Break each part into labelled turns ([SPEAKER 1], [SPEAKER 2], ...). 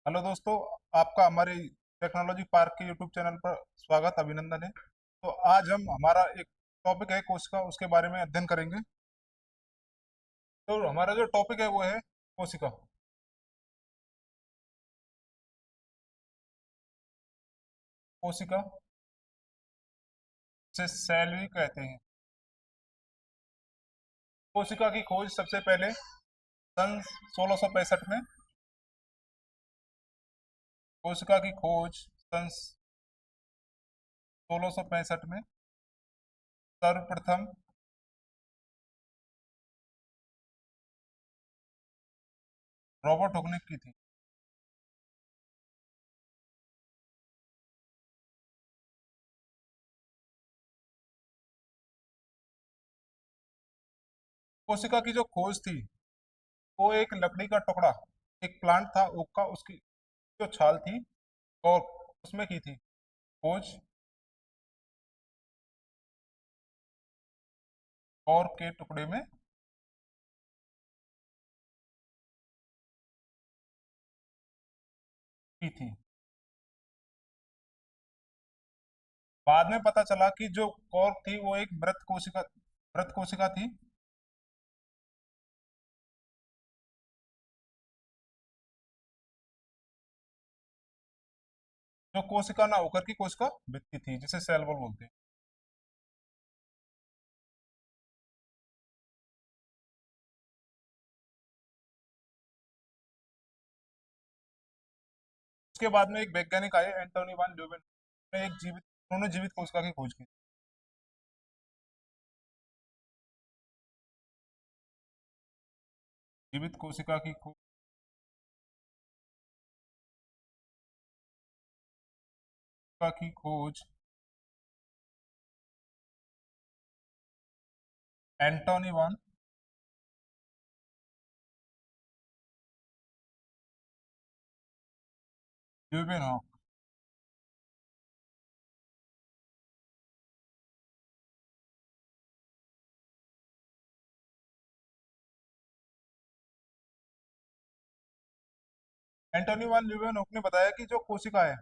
[SPEAKER 1] Hello दोस्तों। आपका हमारे टेक्नोलॉजी पार्क के यूट्यूब चैनल पर स्वागत अभिनंदन है। तो आज हम हमारा एक टॉपिक है कोशिका, उसके बारे में अध्ययन करेंगे। तो हमारा जो टॉपिक है वो है कोशिका। कोशिका से सेल भी कहते हैं। कोशिका की खोज सबसे पहले सन 1665 में। कोशिका की खोज सन 1665 में सर्वप्रथम रॉबर्ट हुक ने की थी। कोशिका की जो खोज थी वो एक लकड़ी का टुकड़ा, एक प्लांट था ओक का, उसकी जो छाल थी और उसमें की थी खोज, और के टुकड़े में की थी। बाद में पता चला कि जो कॉर्क थी वो एक मृत कोशिका थी। जो कोशिका ना होकर की कोशिका भित्ति थी, जिसे सेल वॉल बोलते हैं। उसके बाद में एक वैज्ञानिक आए, एंटोनी वान ल्यूवेन ने उन्होंने जीवित कोशिका की खोज की। जीवित कोशिका की खोज एंटोनी वान ल्यूवेनहॉक। एंटोनी वान ल्यूवेनहॉक ने बताया कि जो कोशिका है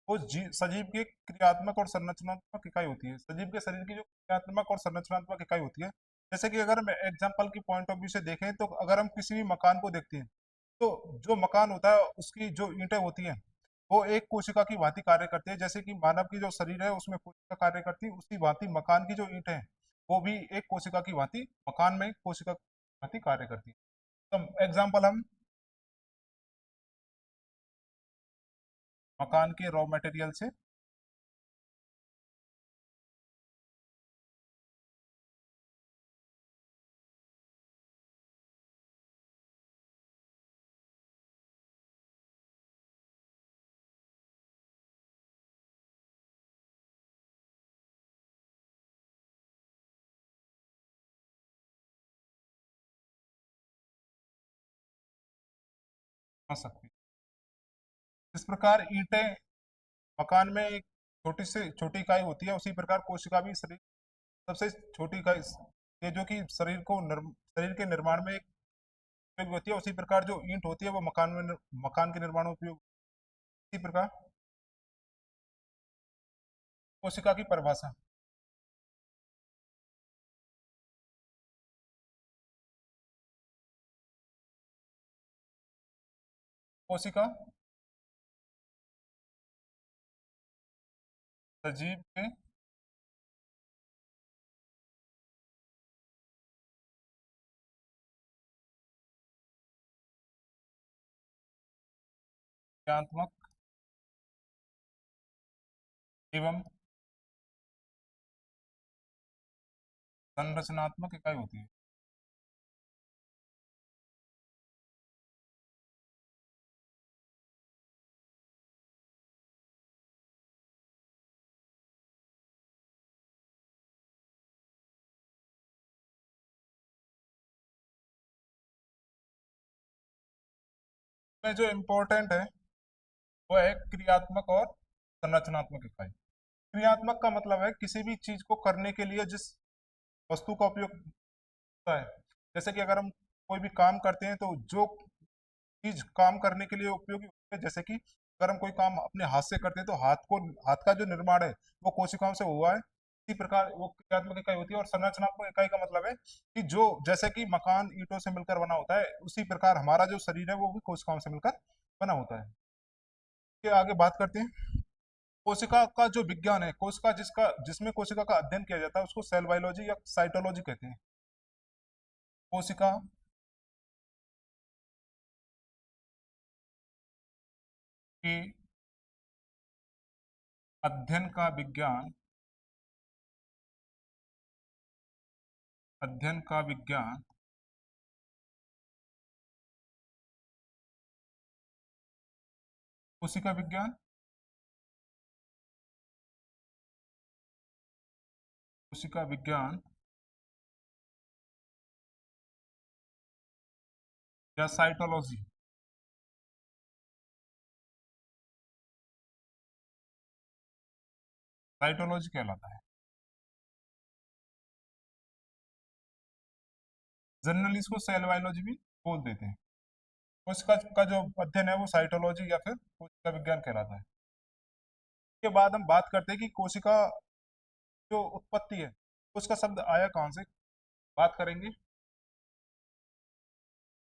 [SPEAKER 1] वो सजीव की क्रियात्मक और संरचनात्मक इकाई होती है। सजीव के शरीर की जो क्रियात्मक और संरचनात्मक इकाई होती है, जैसे कि अगर हम एग्जाम्पल की पॉइंट ऑफ व्यू से देखें तो अगर हम किसी भी मकान को देखते हैं तो जो मकान होता है उसकी जो ईंटें होती हैं वो एक कोशिका की भांति कार्य करती है। जैसे कि मानव की जो शरीर है उसमें कोशिका कार्य करती है, उसी भांति मकान की जो ईंटें हैं वो भी एक कोशिका की भांति मकान में कोशिका की भांति कार्य करती है। तो एग्जाम्पल हम मकान के रॉ मटेरियल से समझ सकते हैं। इस प्रकार ईंटें मकान में एक छोटी से छोटी इकाई होती है, उसी प्रकार कोशिका भी शरीर सबसे छोटी इकाई ये जो कि शरीर के निर्माण में एक उपयोगी होती है। उसी प्रकार जो ईंट होती है वो मकान के निर्माण में उपयोग। इसी प्रकार कोशिका की परिभाषा। कोशिका सजीव के क्रियात्मक एवं संरचनात्मक इकाई होती है। इसमें जो इम्पोर्टेंट है वो है क्रियात्मक और संरचनात्मक इकाई। क्रियात्मक का मतलब है किसी भी चीज को करने के लिए जिस वस्तु का उपयोग होता है। जैसे कि अगर हम कोई भी काम करते हैं तो जो चीज काम करने के लिए उपयोगी होती है। जैसे कि अगर हम कोई काम अपने हाथ से करते हैं तो हाथ का जो निर्माण है वो कोशिकाओं से हुआ है। इसी प्रकार वो क्रियात्मक इकाई होती है। और संरचनात्मक इकाई का मतलब है कि जो जैसे कि मकान ईंटों से मिलकर बना होता है, उसी प्रकार हमारा जो शरीर है वो भी कोशिकाओं से मिलकर बना होता है। के आगे बात करते हैं। कोशिका का जो विज्ञान है, कोशिका जिसमें कोशिका का अध्ययन किया जाता है उसको सेल बायोलॉजी या साइटोलॉजी कहते हैं। कोशिका के अध्ययन का विज्ञान कोशिका विज्ञान कोशिका विज्ञान या साइटोलॉजी साइटोलॉजी कहलाता है। जनरली इसको सेल बायोलॉजी भी बोल देते हैं। कोशिका का जो अध्ययन है वो साइटोलॉजी या फिर कोशिका विज्ञान कहलाता है। उसके बाद हम बात करते हैं कि कोशिका जो उत्पत्ति है, उसका शब्द आया कहाँ से, बात करेंगे।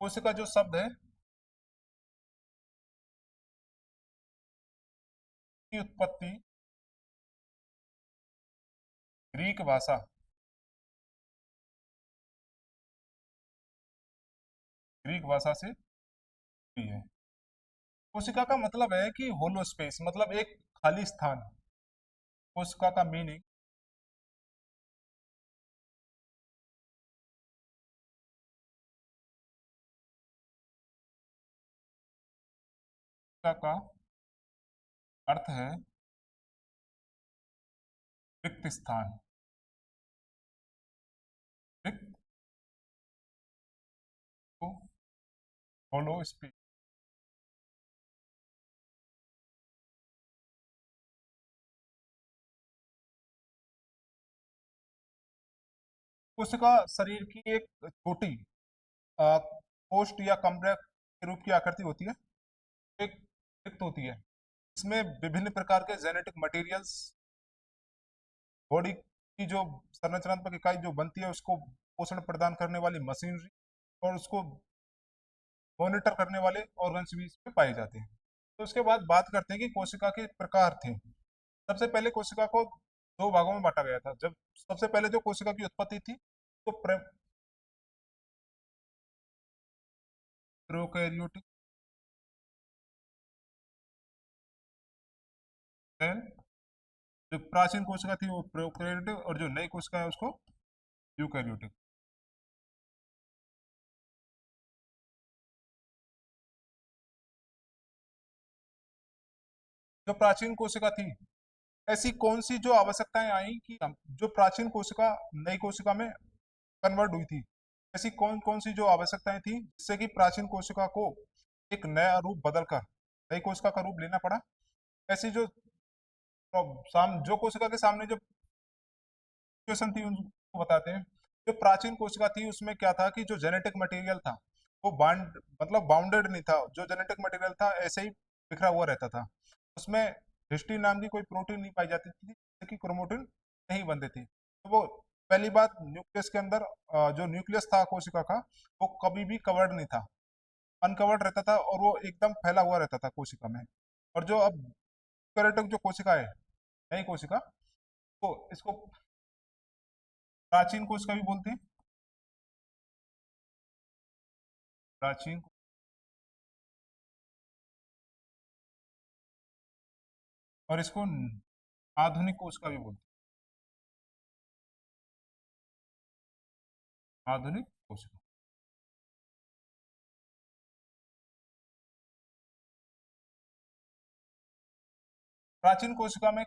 [SPEAKER 1] कोशिका जो शब्द है की उत्पत्ति ग्रीक भाषा ग्रीक भाषा से हुई है। कोशिका का मतलब है कि होलो स्पेस, मतलब एक खाली स्थान। कोशिका का मीनिंग का अर्थ है रिक्त स्थान, रिक्त को होलो स्पेस। कोशिका शरीर की एक छोटी कोष्ठ या कमरे के रूप की आकृति होती है, एक रिक्त होती है। इसमें विभिन्न प्रकार के जेनेटिक मटेरियल्स, बॉडी की जो संरचनात्मक इकाई जो बनती है उसको पोषण प्रदान करने वाली मशीनरी और उसको मॉनिटर करने वाले ऑर्गन्स भी इसमें पाए जाते हैं। तो उसके बाद बात करते हैं कि कोशिका के प्रकार थे। सबसे पहले कोशिका को दो भागों में बांटा गया था। जब सबसे पहले जो कोशिका की उत्पत्ति थी तो प्रोकैरियोटिक सेल, जो प्राचीन कोशिका थी वो प्रोकैरियोटिक, और जो नई कोशिका है उसको यूकैरियोटिक। जो प्राचीन कोशिका थी, ऐसी कौन सी जो आवश्यकताएं आई कि जो प्राचीन कोशिका नई कोशिका में कन्वर्ट हुई थी, ऐसी कौन कौन सी जो आवश्यकताएं थी जिससे कि प्राचीन कोशिका को एक नया रूप बदलकर नई कोशिका का रूप लेना पड़ा। ऐसी जो जो कोशिका के सामने जो सिचुएशन थी उनको बताते हैं। जो प्राचीन कोशिका थी उसमें क्या था कि जो जेनेटिक मटेरियल था वो बाउंडेड नहीं था। जो जेनेटिक मटेरियल था ऐसे ही बिखरा हुआ रहता था। उसमें हिस्टीन नाम की कोई प्रोटीन नहीं पाई जाती थी, जिससे कि क्रोमोटिन नहीं बनते थे। तो वो पहली बात, न्यूक्लियस के अंदर जो न्यूक्लियस था कोशिका का वो कभी भी कवर्ड नहीं था, अनकवर्ड रहता था और वो एकदम फैला हुआ रहता था कोशिका में। और जो अब यूकेरियोटिक जो कोशिका है, नई कोशिका, तो इसको प्राचीन कोशिका भी बोलते हैं। प्राचीन और इसको आधुनिक कोशिका भी बोलते हैं। आधुनिक कोशिका, प्राचीन कोशिका में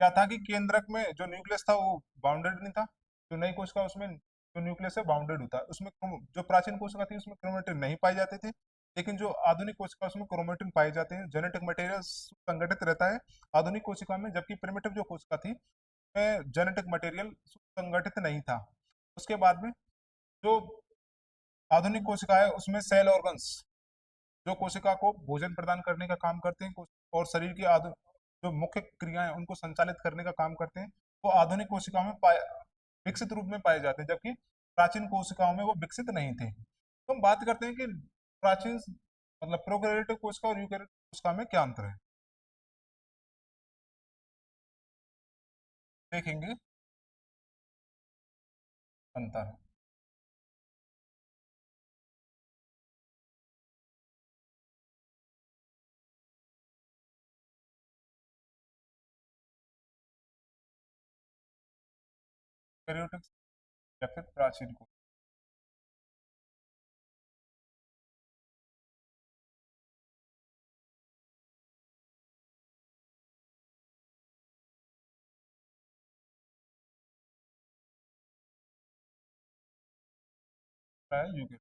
[SPEAKER 1] क्या था कि केंद्रक में जो न्यूक्लियस था वो बाउंडेड नहीं था। जो नई कोशिका उसमें जो न्यूक्लियस है बाउंडेड होता है। उसमें जो प्राचीन कोशिका थी उसमें क्रोमेटिन नहीं पाए जाते थे, लेकिन जो आधुनिक कोशिका उसमें क्रोमेटिन पाए जाते हैं। जेनेटिक मटेरियल संगठित रहता है आधुनिक कोशिका में, जबकि प्रिमिटिव जो कोशिका थी में जेनेटिक मटेरियल संगठित नहीं था। उसके बाद में जो आधुनिक कोशिका है उसमें सेल ऑर्गन्स जो कोशिका को भोजन प्रदान करने का काम करते हैं और शरीर की जो मुख्य क्रियाएं उनको संचालित करने का काम करते हैं, वो आधुनिक कोशिकाओं में विकसित रूप में पाए जाते हैं, जबकि प्राचीन कोशिकाओं में वो विकसित नहीं थे। तो हम बात करते हैं कि प्राचीन मतलब प्रोकैरियोटिक कोशिका और यूकेरियोटिक कोशिका में क्या अंतर है, देखेंगे अंतर। यूकेरियोटिक या फिर प्राचीन कोशिका है यूकेरियोटिक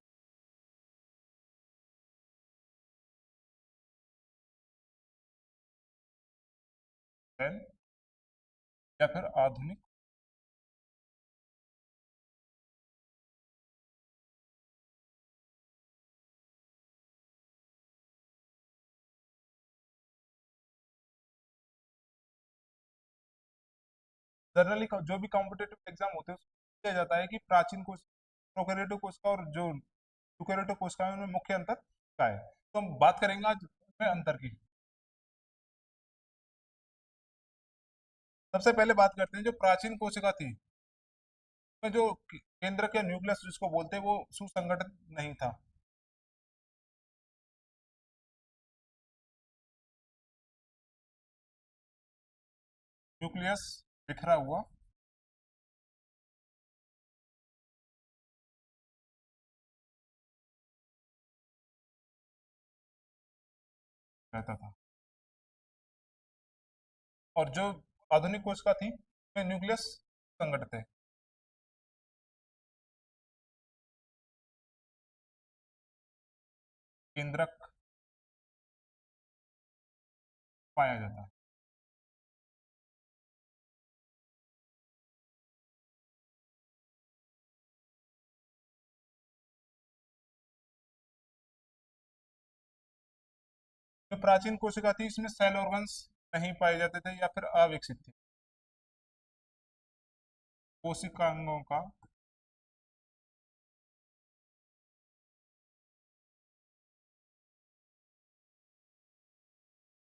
[SPEAKER 1] या फिर आधुनिक। जनरली जो भी कॉम्पिटेटिव एग्जाम होते हैं उसमें किया जाता है कि प्राचीन कोशिका प्रोकैरियोटिक कोशिका और जो यूकेरियोटिक कोशिका है उनमें मुख्य अंतर क्या है। तो हम बात करेंगे आज में अंतर की। सबसे पहले बात करते हैं जो प्राचीन कोशिका थी, उसमें जो केंद्र के न्यूक्लियस जिसको बोलते हैं वो सुसंगठित नहीं था। न्यूक्लियस बिखरा हुआ रहता था, और जो आधुनिक कोशिका थी उसमें न्यूक्लियस संगठित है, केंद्रक पाया जाता है। जो प्राचीन कोशिका थी इसमें सेल ऑर्गन्स नहीं पाए जाते थे या फिर अविकसित थे। कोशिकांगों का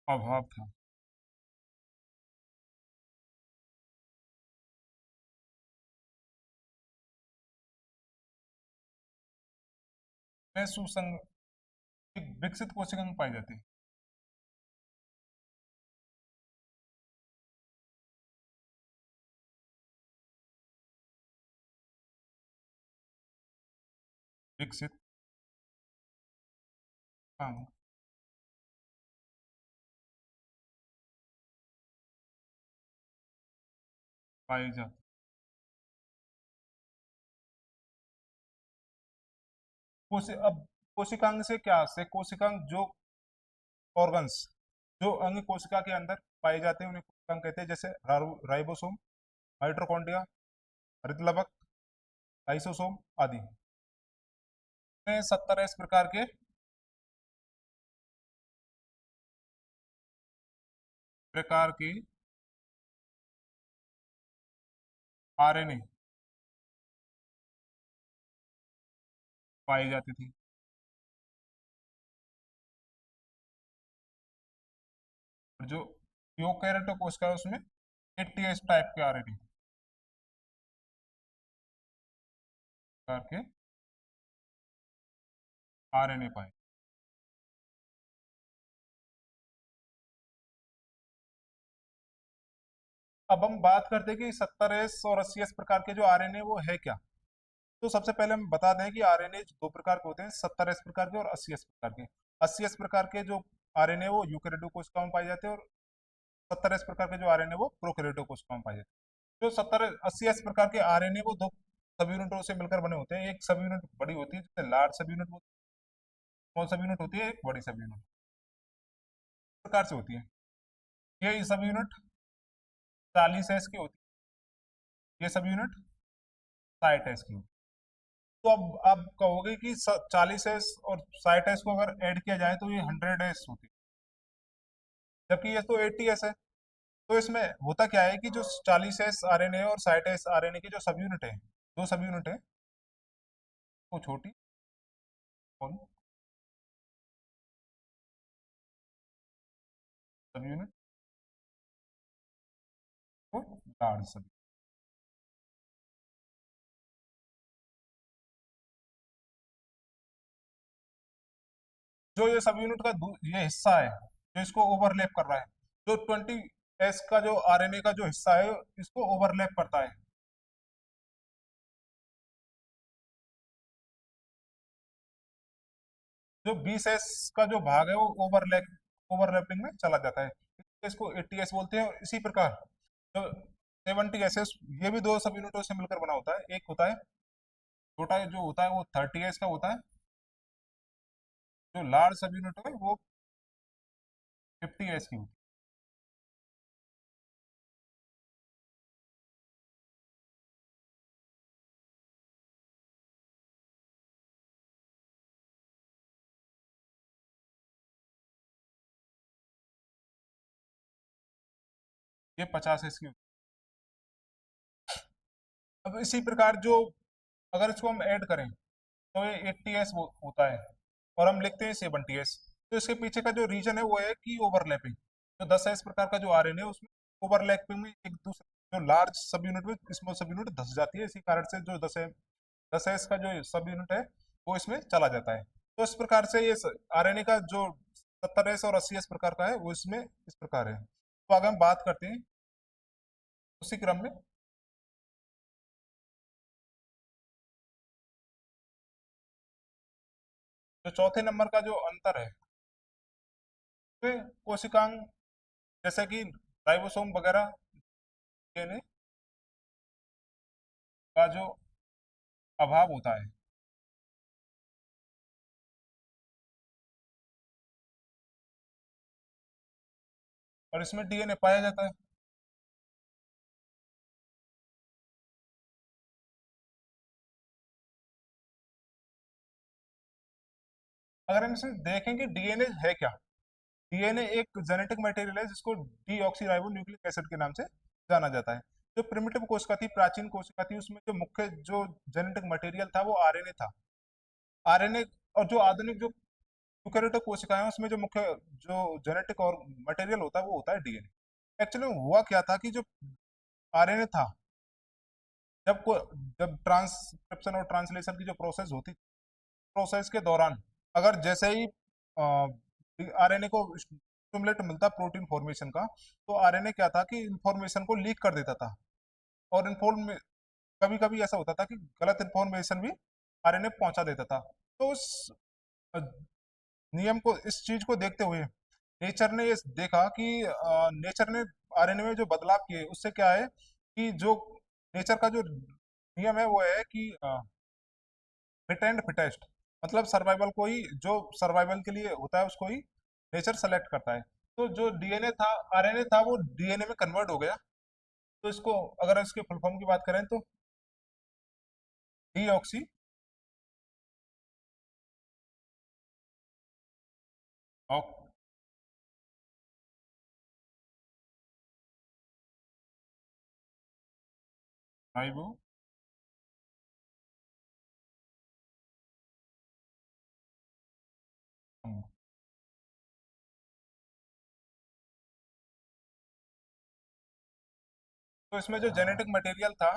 [SPEAKER 1] अभाव था। में सुसंग एक विकसित कोशिकांग पाई जाती है। विकसित अंग पाई जाती। अब कोशिकांग से क्या से कोशिकांग जो ऑर्गन्स जो अंग कोशिका के अंदर पाए जाते हैं उन्हें कोशिकांग कहते हैं, जैसे राइबोसोम, माइटोकॉन्ड्रिया, हरित लाइसोसोम आदि। में 70 इस प्रकार के की आरएनए पाई जाती थी, और जो यूकेरियोटिक कोशिका है उसमें 80 इस टाइप के आरएनए प्रकार के आरएनए पाए। अब हम बात करते हैं कि 70s और 80s प्रकार के जो आरएनए वो है क्या। तो सबसे पहले हम बता दें कि आरएनए दो प्रकार के होते हैं, 70s प्रकार के और 80s प्रकार के। 80s प्रकार के जो आरएनए वो यूकेरियोटिक कोशिकाओं में पाए जाते हैं, और 70s प्रकार के जो आरएनए वो प्रोकैरियोटिक कोशिकाओं में पाए जाते हैं। जो 80s प्रकार के आरएनए वो दो सब यूनिटों से मिलकर बने होते हैं। एक सब यूनिट बड़ी होती है जिसे लार्ज सब यूनिट, स्मॉल सब यूनिट होती है, एक बड़ी सब यूनिट प्रकार से होती है। ये सब यूनिट 40 एस की होती है, ये सब यूनिट 60 एस की होती है। तो अब आप कहोगे कि 40s और 60s को अगर ऐड किया जाए तो ये 100s होती है, जबकि ये तो 80s है। तो इसमें होता क्या है कि जो 40s आरएनए और 60s आरएनए की जो सब यूनिट है, दो सब यूनिट है, वो छोटी, कौन सब यूनिट, वो लार्ज सब। जो ये सब यूनिट का ये हिस्सा है जो इसको ओवरलैप कर रहा है, जो 20s का जो आरएनए का जो हिस्सा है इसको ओवरलैप करता है। जो 20s का जो भाग है वो ओवरलैपिंग में चला जाता है, इसको 80s बोलते हैं। और इसी प्रकार जो 70s ये भी दो सब यूनिटों से मिलकर बना होता है। एक होता है छोटा जो होता है वो 30s का होता है, जो लार्ज सब यूनिट है वो 50s की होती है। ये 50s की होती है। अब इसी प्रकार जो अगर इसको हम ऐड करें तो ये 80s होता है, और हम लिखते हैं 70s। तो इसके पीछे का जो रीजन है वो है कि ओवरलैपिंग। तो 10s प्रकार का जो आरएनए है उसमें ओवरलैपिंग में एक दूसरे जो लार्ज सब यूनिट में स्मॉल सब यूनिट धस जाती है, इसी कारण से जो 10s का जो सब यूनिट है वो इसमें चला जाता है। तो इस प्रकार से ये आरएनए का जो 70s और 80s प्रकार का है वो इसमें इस प्रकार है। तो अगर हम बात करते हैं उसी क्रम में, जो चौथे नंबर का जो अंतर है वे कोशिकांग, जैसे कि राइबोसोम वगैरह डीएनए का जो अभाव होता है। और इसमें डीएनए पाया जाता है। अगर हम इसे देखें कि डीएनए है क्या, डीएनए एक जेनेटिक मटेरियल है जिसको डीऑक्सी न्यूक्लिक एसिड के नाम से जाना जाता है। जो प्रिमिटिव कोशिका थी, प्राचीन कोशिका थी, उसमें जो मुख्य जो जेनेटिक मटेरियल था वो आरएनए था। आरएनए, और जो आधुनिक जो यूकेरियोटिक कोशिकाएं हैं उसमें जो मुख्य जो जेनेटिक और मटेरियल होता है वो होता है डीएनए। एक्चुअली हुआ क्या था कि जो आरएनए था, जब को जब ट्रांसक्रिप्शन और ट्रांसलेशन की जो प्रोसेस होती, प्रोसेस के दौरान अगर जैसे ही आरएनए को स्टिमुलेट मिलता प्रोटीन फॉर्मेशन का, तो आरएनए क्या था कि इंफॉर्मेशन को लीक कर देता था। और इन्फॉर्म कभी कभी ऐसा होता था कि गलत इंफॉर्मेशन भी आरएनए पहुंचा देता था। तो उस अ, नियम को, इस चीज को देखते हुए नेचर ने ये देखा कि नेचर ने आरएनए में जो बदलाव किए उससे क्या है कि जो नेचर का जो नियम है वो है कि फिट एंड फिटेस्ट, मतलब सर्वाइवल को ही, जो सर्वाइवल के लिए होता है उसको ही नेचर सेलेक्ट करता है। तो जो डीएनए था, आरएनए था, वो डीएनए में कन्वर्ट हो गया। तो इसको अगर इसके फुल फॉर्म की बात करें तो डीऑक्सी राइबो। तो इसमें जो जेनेटिक मटेरियल था,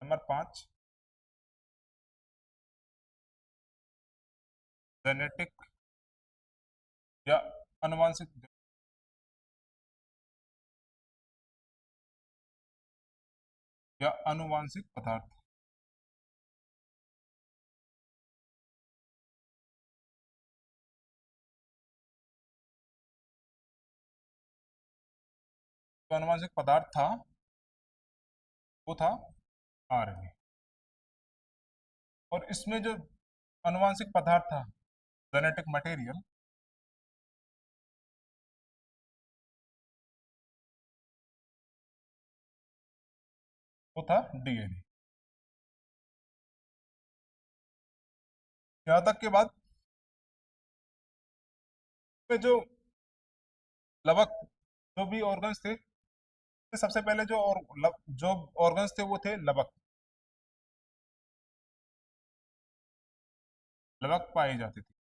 [SPEAKER 1] नंबर 5, जेनेटिक या अनुवांशिक या अनुवांशिक पदार्थ। जो अनुवांशिक पदार्थ था वो था आरएनए। और इसमें जो अनुवांशिक पदार्थ था, जेनेटिक मटेरियल, वो था डीएनए। यहाँ तक के बाद में जो लवक, जो भी ऑर्गन्स थे, सबसे पहले जो ऑर्गन्स थे वो थे लवक। लवक पाए जाते थे।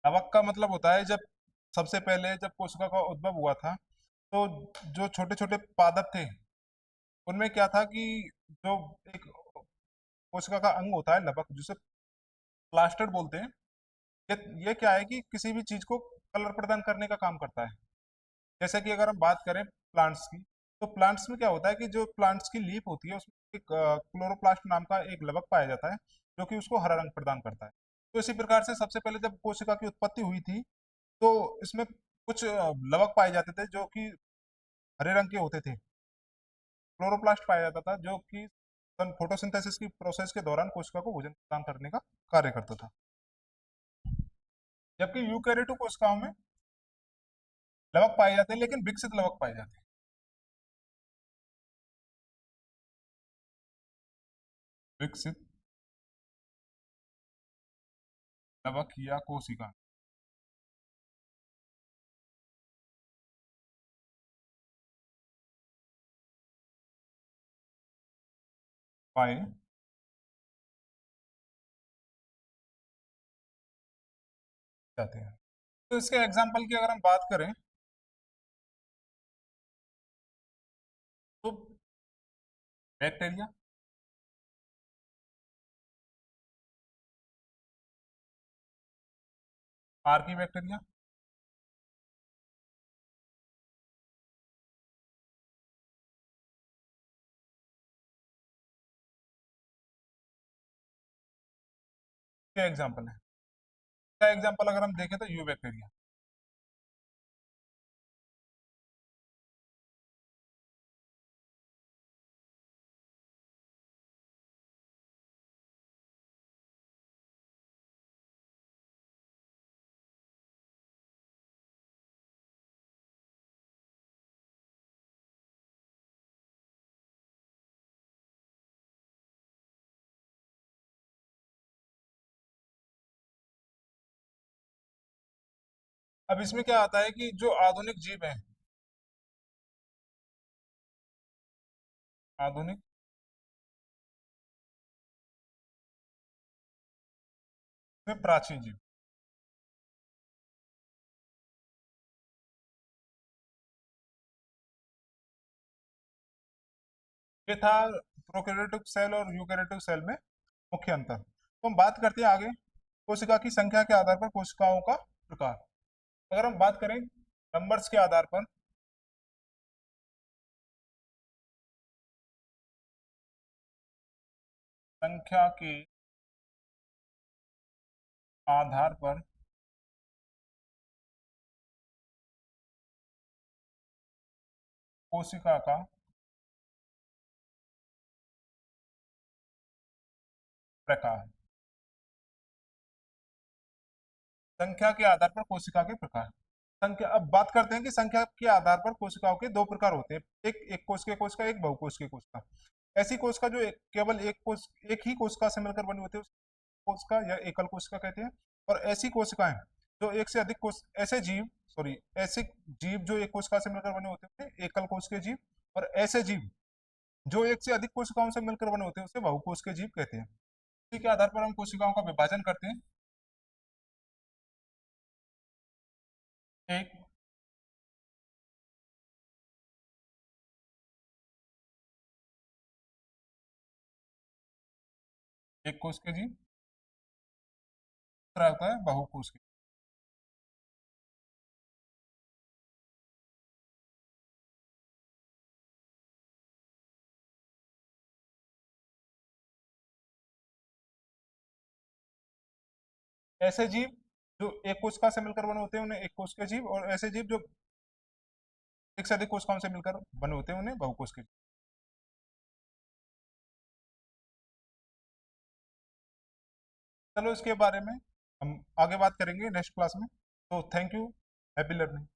[SPEAKER 1] लवक का मतलब होता है जब सबसे पहले जब कोशिका का उद्भव हुआ था, तो जो छोटे छोटे पादप थे उनमें क्या था कि जो एक कोशिका का अंग होता है लवक, जिसे प्लास्टर बोलते हैं, ये क्या है कि किसी भी चीज को कलर प्रदान करने का काम करता है। जैसे कि अगर हम बात करें प्लांट्स की, तो प्लांट्स में क्या होता है कि जो प्लांट्स की लीफ होती है उसमें एक क्लोरोप्लास्ट नाम का एक लवक पाया जाता है, जो कि उसको हरा रंग प्रदान करता है। तो इसी प्रकार से सबसे पहले जब कोशिका की उत्पत्ति हुई थी, तो इसमें कुछ लवक पाए जाते थे जो कि हरे रंग के होते थे। क्लोरोप्लास्ट पाया जाता था जो कि फोटोसिंथेसिस की प्रोसेस के दौरान कोशिका को भोजन प्रदान करने का कार्य करता था। जबकि यूकेरियोटिक कोशिकाओं में लवक पाए जाते हैं, लेकिन विकसित लवक पाए जाते हैं। विकसित लवक या कोशिका पाए जाते हैं। तो इसके एग्जाम्पल की अगर हम बात करें, तो बैक्टीरिया, आर्की बैक्टीरिया, के एग्जाम्पल है। इसका एग्जाम्पल अगर हम देखें तो यू बैक्टीरिया। अब इसमें क्या आता है कि जो आधुनिक जीव हैं, आधुनिक में प्राचीन जीव, ये था प्रोकैरियोटिक सेल और यूकैरियोटिक सेल में मुख्य अंतर। तो हम बात करते हैं आगे कोशिका की संख्या के आधार पर कोशिकाओं का प्रकार। अगर हम बात करें नंबर्स के आधार पर, संख्या के आधार पर कोशिका का प्रकार। संख्या के आधार पर कोशिका के प्रकार। संख्या, अब बात करते हैं कि संख्या के आधार पर कोशिकाओं के दो प्रकार होते हैं, एक एक कोशिकीय कोशिका, एक बहुकोशिकीय कोशिका। ऐसी कोशिका जो केवल एक ही कोशिका से मिलकर बनी होती है उस कोशिका या एकल कोशिका कहते हैं। और ऐसी कोशिकाएं जो एक से अधिक कोश ऐसे जीव सॉरी ऐसे जीव जो एक कोशिका से मिलकर बने होते हैं उन्हें एकल कोशिकीय जीव, और ऐसे जीव जो एक से अधिक कोशिकाओं से मिलकर बने होते हैं उसे बहुकोशिकीय जीव कहते हैं। इसी के आधार पर हम कोशिकाओं का विभाजन करते हैं। एक एक कोशिकीय जीव, दूसरा होता है बहुकोशिकीय। ऐसे जीव जो एक कोशिका से मिलकर बने होते हैं उन्हें एक कोशिकीय जीव, और ऐसे जीव जो एक से अधिक कोशिकाओं से मिलकर बने होते हैं उन्हें बहुकोशिकीय जीव। चलो इसके बारे में हम आगे बात करेंगे नेक्स्ट क्लास में। तो थैंक यू, हैप्पी लर्निंग।